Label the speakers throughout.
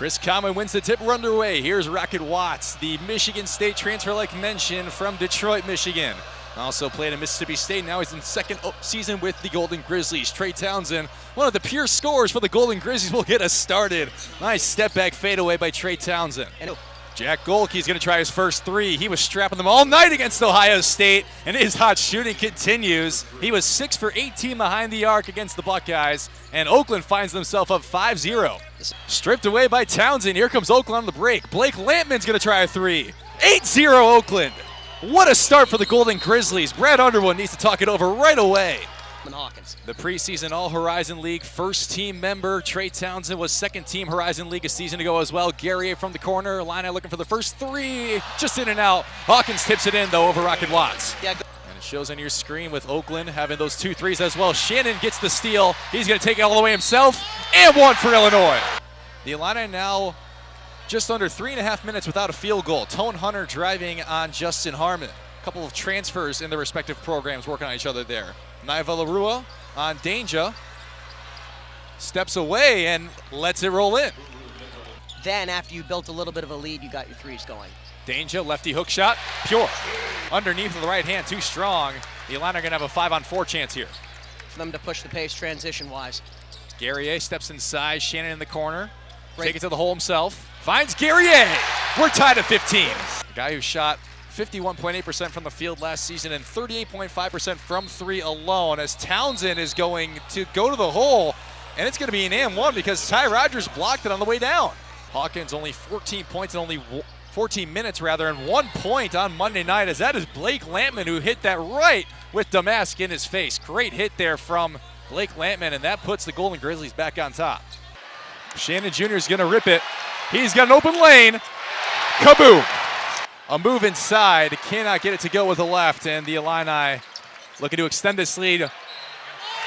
Speaker 1: Chris Conway wins the tip. We're underway. Here's Rocket Watts, the Michigan State transfer like mentioned from Detroit, Michigan. Also played at Mississippi State. Now he's in second season with the Golden Grizzlies. Trey Townsend, one of the pure scorers for the Golden Grizzlies, will get us started. Nice step back fadeaway by Trey Townsend. Jack Golke's going to try his first three. He was strapping them all night against Ohio State, and his hot shooting continues. He was 6 for 18 behind the arc against the Buckeyes, and Oakland finds themselves up 5-0. Stripped away by Townsend. Here comes Oakland on the break. Blake Lampman's going to try a three. 8-0 Oakland. What a start for the Golden Grizzlies. Brad Underwood needs to talk it over right away. The preseason All-Horizon League first-team member. Trey Townsend was second-team Horizon League a season ago as well. Gary from the corner. Illini looking for the first three. Just in and out. Hawkins tips it in, though, over Rocket Watts. And it shows on your screen with Oakland having those 2 threes as well. Shannon gets the steal. He's going to take it all the way himself. And one for Illinois. The Illini now just under 3.5 minutes without a field goal. Tone Hunter driving on Justin Harmon. A couple of transfers in their respective programs working on each other there. Naiva Larua on Danger. Steps away and lets it roll in.
Speaker 2: Then after you built a little bit of a lead, you got your threes going.
Speaker 1: Danger, lefty hook shot, pure. Underneath with the right hand, too strong. The Illini are going to have a 5-on-4 chance here.
Speaker 2: For them to push the pace transition-wise.
Speaker 1: Guerrier steps inside, Shannon in the corner. Take it to the hole himself. Finds Guerrier. We're tied at 15. The guy who shot 51.8% from the field last season and 38.5% from three alone, as Townsend is going to go to the hole, and it's going to be an and one because Ty Rodgers blocked it on the way down. Hawkins only 14 points and only 14 minutes rather, and 1 point on Monday night, as that is Blake Lampman who hit that right with Damask in his face. Great hit there from Blake Lampman, and that puts the Golden Grizzlies back on top. Shannon Jr. is going to rip it. He's got an open lane. Kaboom! A move inside, cannot get it to go with the left, and the Illini looking to extend this lead.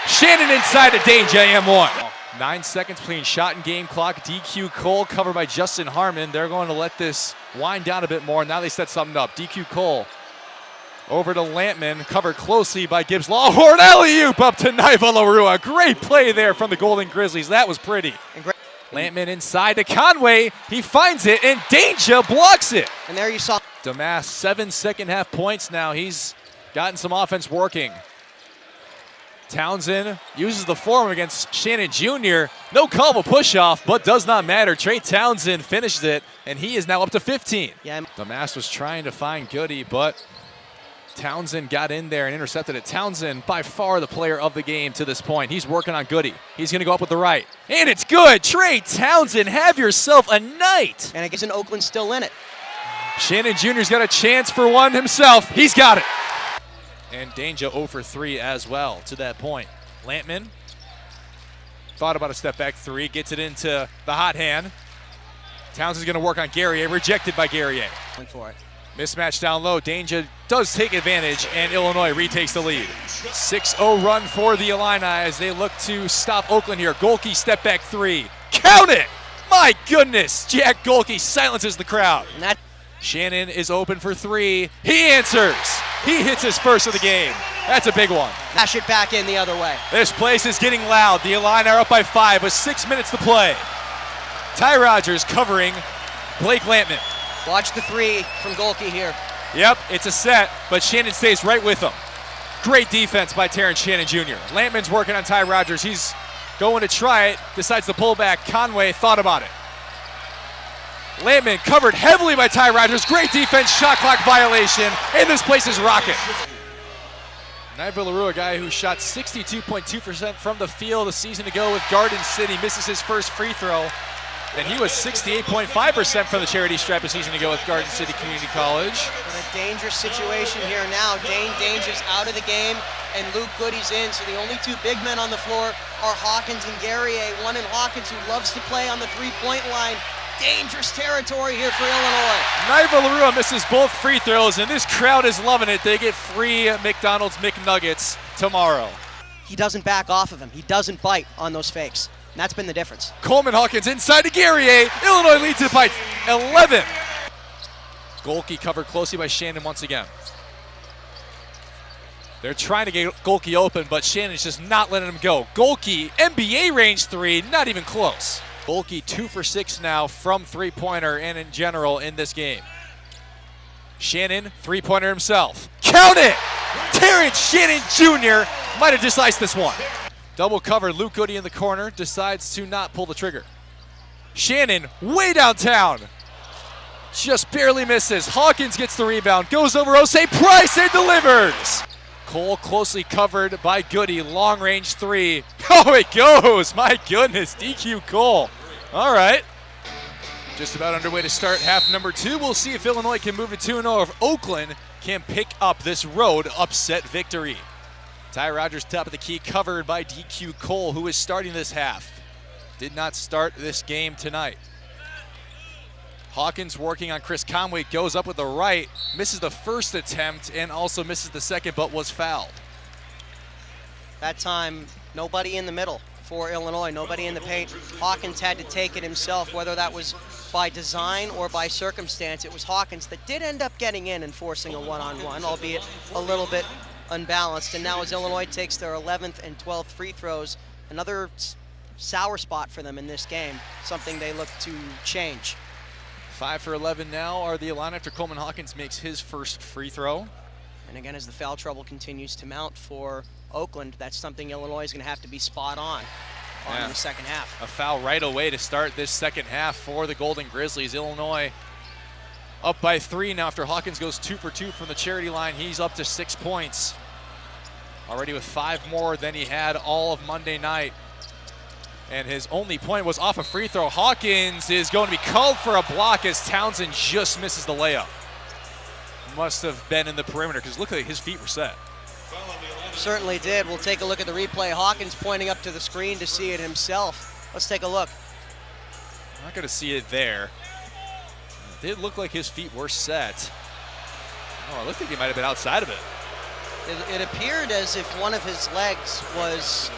Speaker 1: Shannon inside to Danger, M1. 9 seconds between shot and game clock. DQ Cole covered by Justin Harmon. They're going to let this wind down a bit more. Now they set something up. DQ Cole over to Lampman, covered closely by Gibbs Lawhorn. Alley-oop up to Naiva Larua. Great play there from the Golden Grizzlies. That was pretty. Lampman inside to Conway. He finds it, and Danger blocks it.
Speaker 2: And there you saw
Speaker 1: Damask, 7 second-half points now. He's gotten some offense working. Townsend uses the form against Shannon Jr. No call of a push-off, but does not matter. Trey Townsend finishes it, and he is now up to 15. Damask was trying to find Goody, but Townsend got in there and intercepted it. Townsend, by far the player of the game to this point. He's working on Goody. He's going to go up with the right. And it's good. Trey Townsend, have yourself a night.
Speaker 2: And I guess Oakland's still in it.
Speaker 1: Shannon Jr.'s got a chance for one himself. He's got it. And Danger 0 for 3 as well to that point. Lampman thought about a step-back three. Gets it into the hot hand. Townsend's going to work on Guerrier. Rejected by Guerrier.
Speaker 2: Went for it.
Speaker 1: Mismatch down low. Danger does take advantage, and Illinois retakes the lead. 6-0 run for the Illini as they look to stop Oakland here. Golke step back three. Count it! My goodness! Jack Golke silences the crowd. Shannon is open for three. He answers. He hits his first of the game. That's a big one.
Speaker 2: Dash it back in the other way.
Speaker 1: This place is getting loud. The Illini are up by 5 with 6 minutes to play. Ty Rodgers covering Blake Lampman.
Speaker 2: Watch the three from Golke here.
Speaker 1: Yep, it's a set, but Shannon stays right with him. Great defense by Terrence Shannon Jr. Lampman's working on Ty Rodgers. He's going to try it, decides to pull back. Conway thought about it. Lampman covered heavily by Ty Rodgers. Great defense, shot clock violation, and this place is rocking. Naiva Larua, a guy who shot 62.2% from the field a season ago with Garden City, misses his first free throw. And he was 68.5% from the charity stripe a season ago with Garden City Community College.
Speaker 2: In a dangerous situation here now. Dane Danger's out of the game, and Luke Goody's in. So the only 2 big men on the floor are Hawkins and Guerrier. One in Hawkins, who loves to play on the three-point line. Dangerous territory here for Illinois.
Speaker 1: Naiva Larua misses both free throws, and this crowd is loving it. They get free McDonald's McNuggets tomorrow.
Speaker 2: He doesn't back off of him. He doesn't bite on those fakes. And that's been the difference.
Speaker 1: Coleman Hawkins inside to Guerrier. Illinois leads it by 11. Golke covered closely by Shannon once again. They're trying to get Golke open, but Shannon's just not letting him go. Golke, NBA range three, not even close. Bulky 2 for 6 now from three-pointer and in general in this game. Shannon, three-pointer himself. Count it! Terrence Shannon Jr. might have just iced this one. Double cover, Luke Goody in the corner, decides to not pull the trigger. Shannon, way downtown. Just barely misses. Hawkins gets the rebound, goes over Osei Price and delivers. Cole closely covered by Goody, long range three. Oh, it goes, my goodness, DQ Cole. All right. Just about underway to start half number 2. We'll see if Illinois can move to 2-0 or if Oakland can pick up this road upset victory. Ty Rogers, top of the key, covered by DQ Cole, who is starting this half. Did not start this game tonight. Hawkins working on Chris Conway, goes up with the right, misses the first attempt and also misses the second, but was fouled.
Speaker 2: That time, nobody in the middle for Illinois, nobody in the paint. Hawkins had to take it himself, whether that was by design or by circumstance. It was Hawkins that did end up getting in and forcing a one-on-one, albeit a little bit unbalanced. And now as Illinois takes their 11th and 12th free throws, another sour spot for them in this game, something they look to change.
Speaker 1: 5 for 11 now are the line after Coleman Hawkins makes his first free throw.
Speaker 2: And again, as the foul trouble continues to mount for Oakland, that's something Illinois is going to have to be spot on in the second half. A
Speaker 1: foul right away to start this second half for the Golden Grizzlies. Illinois up by 3 now after Hawkins goes 2 for 2 from the charity line. He's up to 6 points. Already with 5 more than he had all of Monday night. And his only point was off a free throw. Hawkins is going to be called for a block as Townsend just misses the layup. Must have been in the perimeter because look like his feet were set.
Speaker 2: Certainly did. We'll take a look at the replay. Hawkins pointing up to the screen to see it himself. Let's take a look.
Speaker 1: Not going to see it there. It did look like his feet were set. Oh, it looked like he might have been outside of it.
Speaker 2: It appeared as if one of his legs was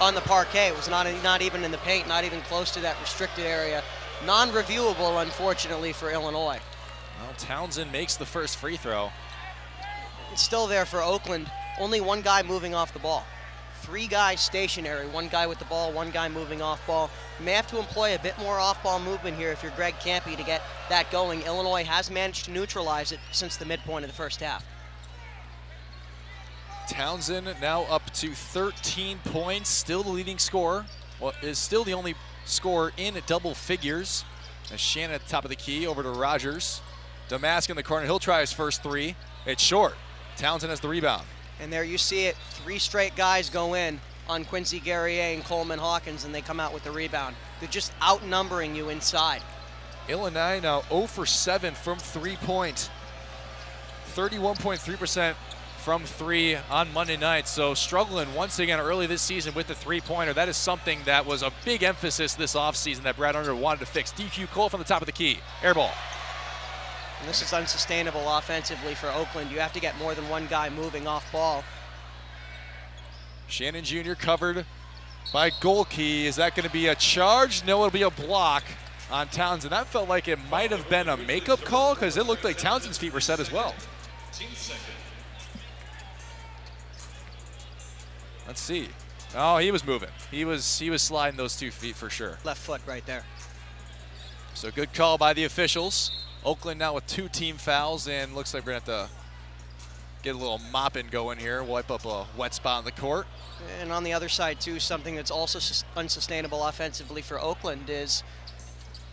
Speaker 2: on the parquet. It was not even in the paint, not even close to that restricted area. Non-reviewable, unfortunately, for Illinois.
Speaker 1: Well, Townsend makes the first free throw.
Speaker 2: It's still there for Oakland. Only one guy moving off the ball. 3 guys stationary, 1 guy with the ball, 1 guy moving off ball. You may have to employ a bit more off-ball movement here if you're Greg Campy to get that going. Illinois has managed to neutralize it since the midpoint of the first half.
Speaker 1: Townsend now up to 13 points, still the leading scorer. Well, is still the only scorer in double figures. As Shannon at the top of the key, over to Rogers. Damask in the corner, he'll try his first 3. It's short. Townsend has the rebound.
Speaker 2: And there you see it, 3 straight guys go in on Quincy Guerrier and Coleman Hawkins, and they come out with the rebound. They're just outnumbering you inside.
Speaker 1: Illinois now 0 for 7 from 3-point. 31.3% from 3 on Monday night. So struggling once again early this season with the three-pointer. That is something that was a big emphasis this offseason that Brad Underwood wanted to fix. DQ Cole from the top of the key. Air ball.
Speaker 2: And this is unsustainable offensively for Oakland. You have to get more than 1 guy moving off ball.
Speaker 1: Shannon Jr. covered by Golke. Is that going to be a charge? No, it'll be a block on Townsend. That felt like it might have been a makeup call because it looked like Townsend's feet were set as well. Let's see. Oh, he was moving. He was sliding those 2 feet for sure.
Speaker 2: Left foot right there.
Speaker 1: So good call by the officials. Oakland now with 2 team fouls, and looks like we're going to have to get a little mopping going here, wipe up a wet spot on the court.
Speaker 2: And on the other side, too, something that's also unsustainable offensively for Oakland is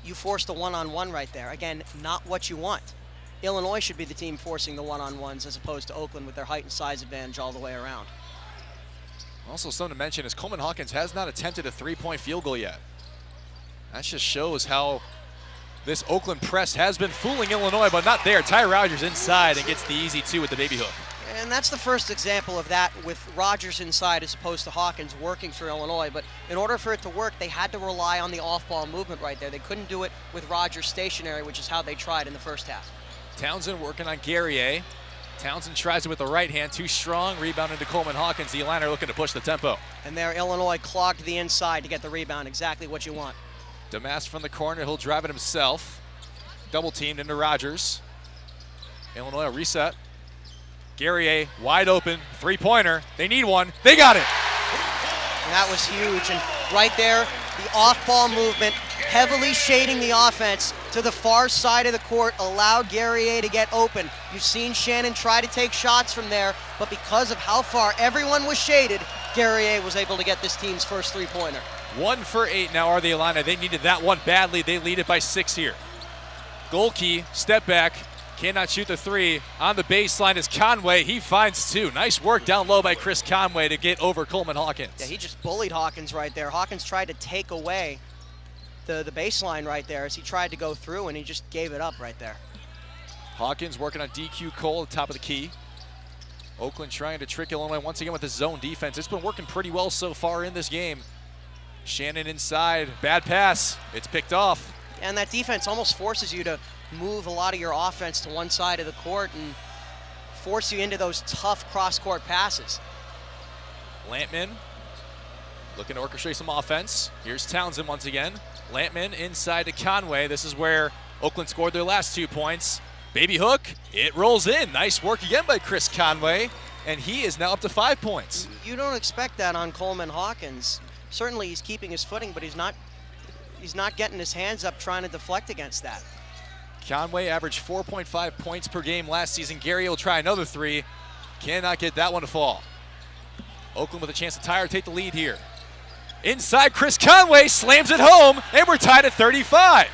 Speaker 2: you forced a one-on-one right there. Again, not what you want. Illinois should be the team forcing the one-on-ones as opposed to Oakland with their height and size advantage all the way around.
Speaker 1: Also, something to mention is Coleman Hawkins has not attempted a 3-point field goal yet. That just shows how this Oakland press has been fooling Illinois, but not there. Ty Rogers inside and gets the easy 2 with the baby hook.
Speaker 2: And that's the first example of that with Rogers inside as opposed to Hawkins working for Illinois. But in order for it to work, they had to rely on the off-ball movement right there. They couldn't do it with Rogers stationary, which is how they tried in the first half.
Speaker 1: Townsend working on Guerrier. Townsend tries it with the right hand, too strong. Rebound into Coleman Hawkins. The Atlanta looking to push the tempo.
Speaker 2: And there, Illinois clogged the inside to get the rebound. Exactly what you want.
Speaker 1: Damask from the corner. He'll drive it himself. Double teamed into Rogers. Illinois reset. Guerrier wide open. 3-pointer. They need one. They got it.
Speaker 2: And that was huge. And right there, The off-ball movement, heavily shading the offense to the far side of the court, allowed Guerrier to get open. You've seen Shannon try to take shots from there, but because of how far everyone was shaded, Guerrier was able to get this team's first three-pointer.
Speaker 1: 1 for 8 now are the Illini. They needed that one badly. They lead it by 6 here. Goalkey, step back, cannot shoot the three. On the baseline is Conway. He finds 2. Nice work down low by Chris Conway to get over Coleman Hawkins.
Speaker 2: Yeah, he just bullied Hawkins right there. Hawkins tried to take away the baseline right there as he tried to go through, and he just gave it up right there.
Speaker 1: Hawkins working on DQ Cole at the top of the key. Oakland trying to trick Illinois once again with his zone defense. It's been working pretty well so far in this game. Shannon inside, bad pass. It's picked off.
Speaker 2: And that defense almost forces you to move a lot of your offense to one side of the court and force you into those tough cross-court passes.
Speaker 1: Lampman looking to orchestrate some offense. Here's Townsend once again. Lampman inside to Conway. This is where Oakland scored their last 2 points. Baby hook, it rolls in. Nice work again by Chris Conway, and he is now up to 5 points.
Speaker 2: You don't expect that on Coleman Hawkins. Certainly he's keeping his footing, but he's not getting his hands up trying to deflect against that.
Speaker 1: Conway averaged 4.5 points per game last season. Gary will try another 3. Cannot get that one to fall. Oakland with a chance to tie or take the lead here. Inside, Chris Conway slams it home, and we're tied at 35.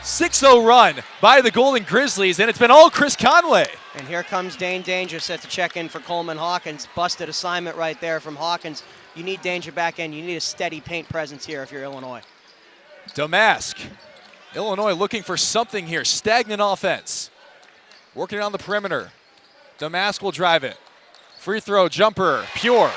Speaker 1: 6-0 run by the Golden Grizzlies, and it's been all Chris Conway.
Speaker 2: And here comes Dane Danger set to check in for Coleman Hawkins. Busted assignment right there from Hawkins. You need Danger back in. You need a steady paint presence here if you're Illinois.
Speaker 1: Damask. Illinois looking for something here. Stagnant offense. Working on the perimeter. Damask will drive it. Free throw, jumper, pure.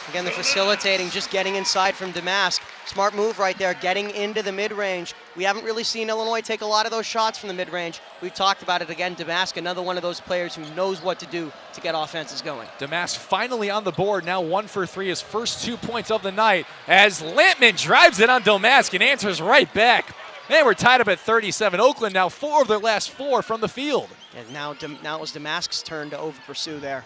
Speaker 2: Again, they're facilitating, just getting inside from Damask. Smart move right there, getting into the mid-range. We haven't really seen Illinois take a lot of those shots from the mid-range. We've talked about it again. Damask, another one of those players who knows what to do to get offenses going.
Speaker 1: Damask finally on the board, now 1 for 3, his first 2 points of the night, as Lampman drives it on Damask and answers right back. And we're tied up at 37. Oakland now 4 of their last 4 from the field.
Speaker 2: And now it was Damask's turn to over-pursue there.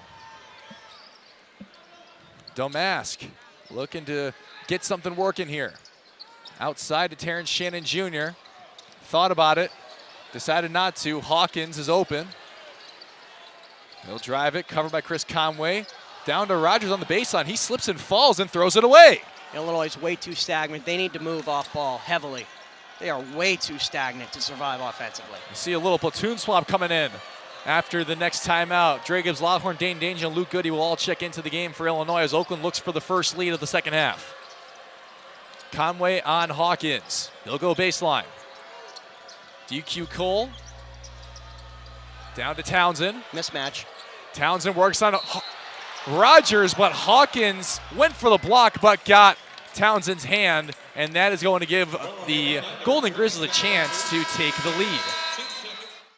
Speaker 1: Damask looking to get something working here. Outside to Terrence Shannon Jr. Thought about it, decided not to. Hawkins is open. He'll drive it, covered by Chris Conway. Down to Rogers on the baseline. He slips and falls and throws it away.
Speaker 2: Illinois is way too stagnant. They need to move off ball heavily. They are way too stagnant to survive offensively.
Speaker 1: You see a little platoon swap coming in after the next timeout. Dre Gibbs, Loudhorn, Dane Danger, and Luke Goody will all check into the game for Illinois as Oakland looks for the first lead of the second half. Conway on Hawkins. He'll go baseline. DQ Cole. Down to Townsend.
Speaker 2: Mismatch.
Speaker 1: Townsend works on Rogers, but Hawkins went for the block but got Townsend's hand, and that is going to give the Golden Grizzlies a chance to take the lead.